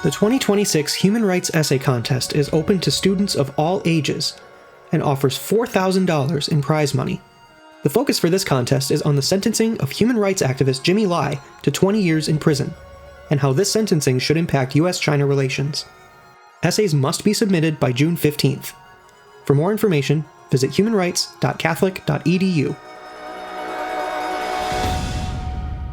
The 2026 Human Rights Essay Contest is open to students of all ages and offers $4,000 in prize money. The focus for this contest is on the sentencing of human rights activist Jimmy Lai to 20 years in prison, and how this sentencing should impact U.S.-China relations. Essays must be submitted by June 15th. For more information, visit humanrights.catholic.edu.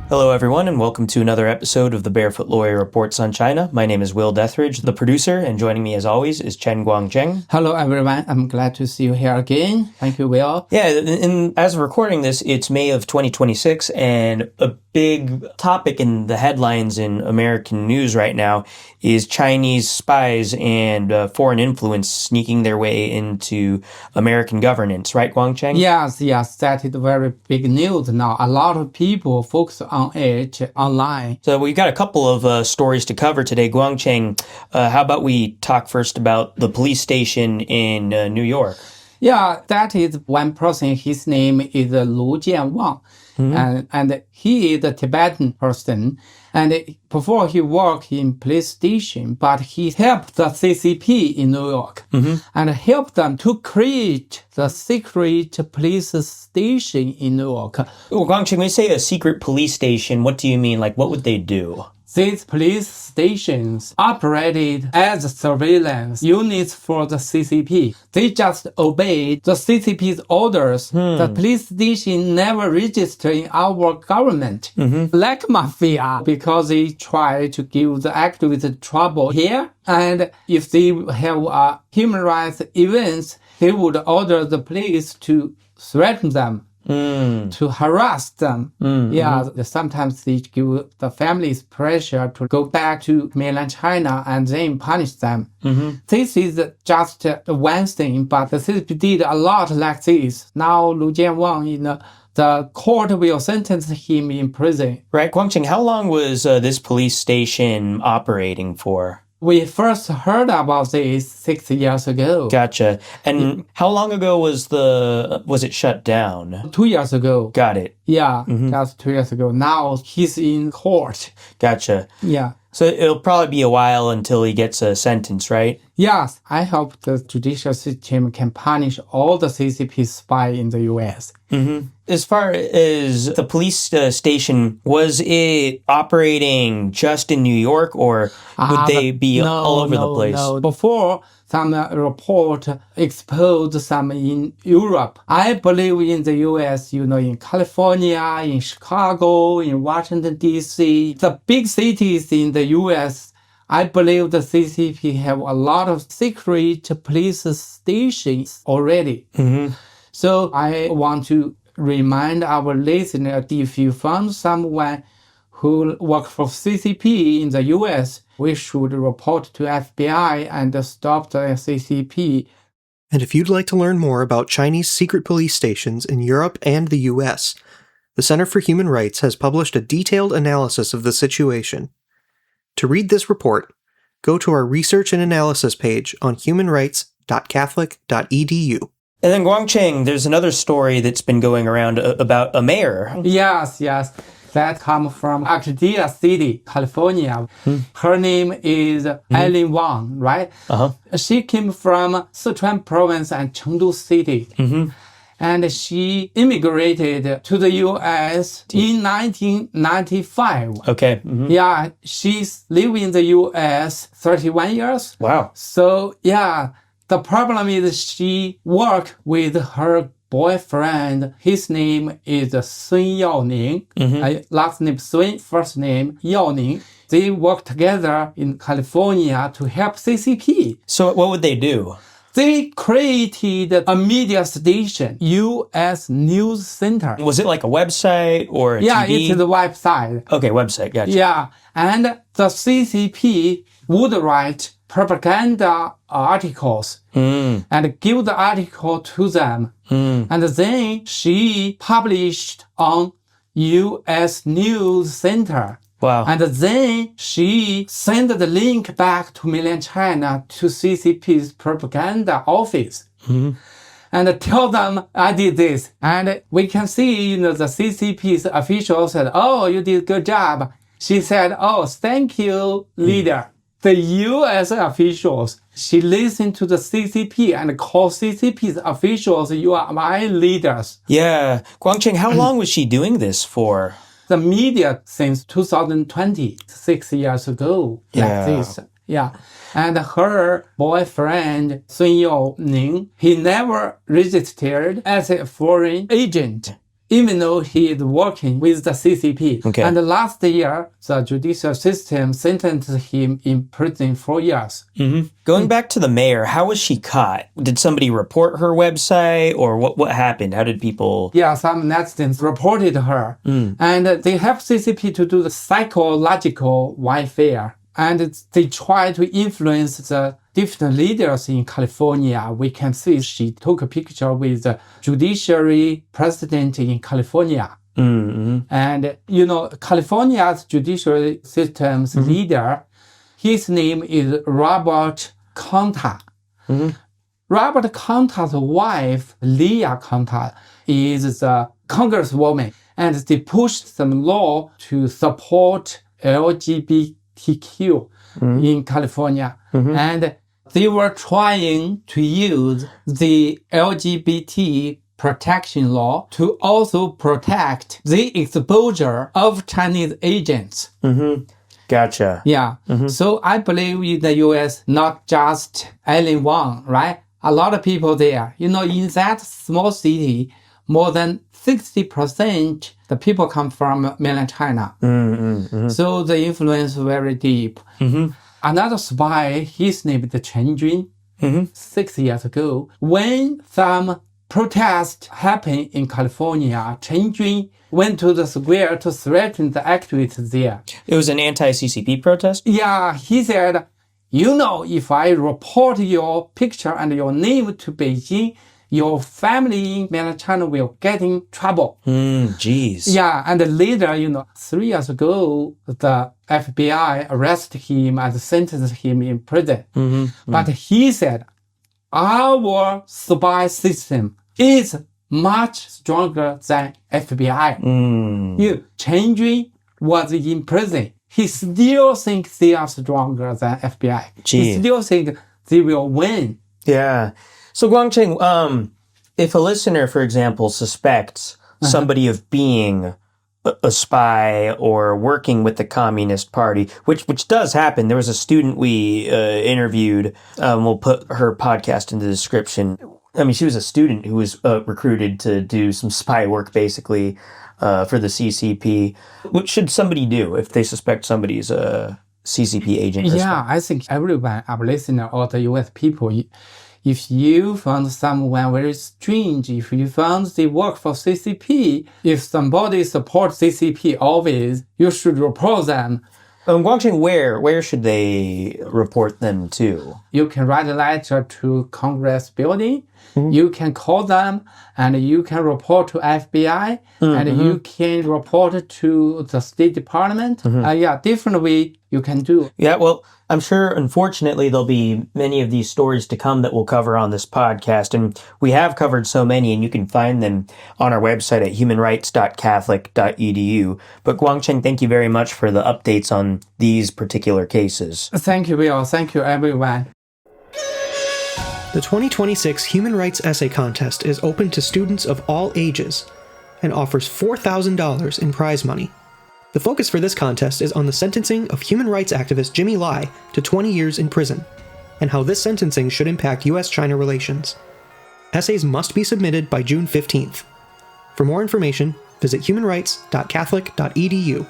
Hello everyone, and welcome to another episode of the Barefoot Lawyer Reports on China. My name is Will Deathridge, the producer, and joining me as always is Chen Guangcheng. Hello everyone, I'm glad to see you here again. Thank you, Will. Yeah, and as we're recording this, it's May of 2026, and a big topic in the headlines in American news right now is Chinese spies and foreign influence sneaking their way into American governance, right, Guangcheng? Yes, that is very big news now. A lot of people focus on it online. So we've got a couple of stories to cover today. Guangcheng, how about we talk first about the police station in New York? Yeah, that is one person. His name is Lu Jianwang. And he is a Tibetan person. And before he worked in police station, but he helped the CCP in New York and helped them to create the secret police station in New York. Well, Guangcheng, when you say a secret police station, what do you mean? Like, what would they do? These police stations operated as surveillance units for the CCP. They just obeyed the CCP's orders. The police station never registered in our government, like mafia, because they try to give the activists trouble here. And if they have human rights events, they would order the police to threaten them. To harass them. Sometimes they give the families pressure to go back to mainland China and then punish them. This is just one thing, but the CCP did a lot like this. Now Lu Jianwang, the court will sentence him in prison. Right, Guangcheng, how long was this police station operating for? We first heard about this 6 years ago. Gotcha. And how long ago was it shut down? 2 years ago. Got it. Yeah, that's 2 years ago. Now he's in court. Gotcha. Yeah. So it'll probably be a while until he gets a sentence, right? Yes, I hope the judicial system can punish all the CCP spies in the U.S. As far as the police station, was it operating just in New York, or would they be all over the place? No. Before, some report exposed some in Europe. I believe in the U.S., in California, in Chicago, in Washington, D.C., the big cities in the U.S., I believe the CCP have a lot of secret police stations already. So I want to remind our listeners, if you found someone who works for CCP in the U.S., we should report to FBI and stop the CCP. And if you'd like to learn more about Chinese secret police stations in Europe and the U.S., the Center for Human Rights has published a detailed analysis of the situation. To read this report, go to our research and analysis page on humanrights.catholic.edu. And then Guangcheng, there's another story that's been going around about a mayor. Yes. That comes from Arcadia City, California. Her name is Eileen Wang, right? She came from Sichuan province and Chengdu City. And she immigrated to the U.S. in 1995. Okay. Yeah, she's lived in the U.S. 31 years. Wow. So, the problem is she worked with her boyfriend. His name is Sun Yaoning. Last name Sun, first name Yaoning. They work together in California to help CCP. So what would they do? They created a media station, U.S. News Center. Was it like a website or a Yeah, TV? it's the website. Okay, website, gotcha. Yeah, and the CCP would write propaganda articles and give the article to them. And then she published on U.S. News Center. Wow. And then she sent the link back to mainland China to CCP's propaganda office. And tell them I did this. And we can see, the CCP's official said, "Oh, you did a good job." She said, "Oh, thank you, leader." the U.S. officials, she listened to the CCP and called CCP's officials, you are my leaders. Yeah. Guangcheng, how long was she doing this for? The media since 2020, 6 years ago, like this. Yeah. And her boyfriend, Sun Yao-ning, he never registered as a foreign agent, even though he is working with the CCP. Okay. And last year, the judicial system sentenced him in prison 4 years. Going back to the mayor, how was she caught? Did somebody report her website, or what happened? How did people... Yeah, some netizens reported her. And they helped CCP to do the psychological warfare. And they try to influence the different leaders in California. We can see she took a picture with the judiciary president in California. And, California's judiciary system's leader, his name is Robert Conta. Robert Conta's wife, Leah Conta, is the congresswoman. And they pushed some law to support LGBTQ in California. And they were trying to use the LGBT protection law to also protect the exposure of Chinese agents. Gotcha. Yeah. So I believe in the U.S., not just Allen Wang, right? A lot of people there. In that small city, more than 60% the people come from mainland China. So the influence is very deep. Another spy, his name is Chen Guangcheng. 6 years ago, when some protest happened in California, Chen Guangcheng went to the square to threaten the activists there. It was an anti-CCP protest? Yeah, he said, if I report your picture and your name to Beijing, your family in mainland China will get in trouble. Jeez. Yeah, and later, 3 years ago, the FBI arrested him and sentenced him in prison. But he said, our spy system is much stronger than FBI. Chen Guangcheng was in prison. He still thinks they are stronger than FBI. He still thinks they will win. Yeah. So Guangcheng, if a listener, for example, suspects somebody of being a spy or working with the Communist Party, which does happen. There was a student we interviewed. We'll put her podcast in the description. I mean, she was a student who was recruited to do some spy work, basically, for the CCP. What should somebody do if they suspect somebody's a CCP agent? Yeah, I think everyone, our listener, or the U.S. people, if you found someone very strange, if you found they work for CCP, if somebody supports CCP always, you should report them. Guangcheng, where should they report them to? You can write a letter to Congress building. You can call them, and you can report to FBI, and you can report to the State Department. Different way you can do. Yeah, well, I'm sure, unfortunately, there'll be many of these stories to come that we'll cover on this podcast, and we have covered so many, and you can find them on our website at humanrights.catholic.edu. But Guangcheng, thank you very much for the updates on these particular cases. Thank you, Will. Thank you, everyone. The 2026 Human Rights Essay Contest is open to students of all ages and offers $4,000 in prize money. The focus for this contest is on the sentencing of human rights activist Jimmy Lai to 20 years in prison, and how this sentencing should impact U.S.-China relations. Essays must be submitted by June 15th. For more information, visit humanrights.catholic.edu.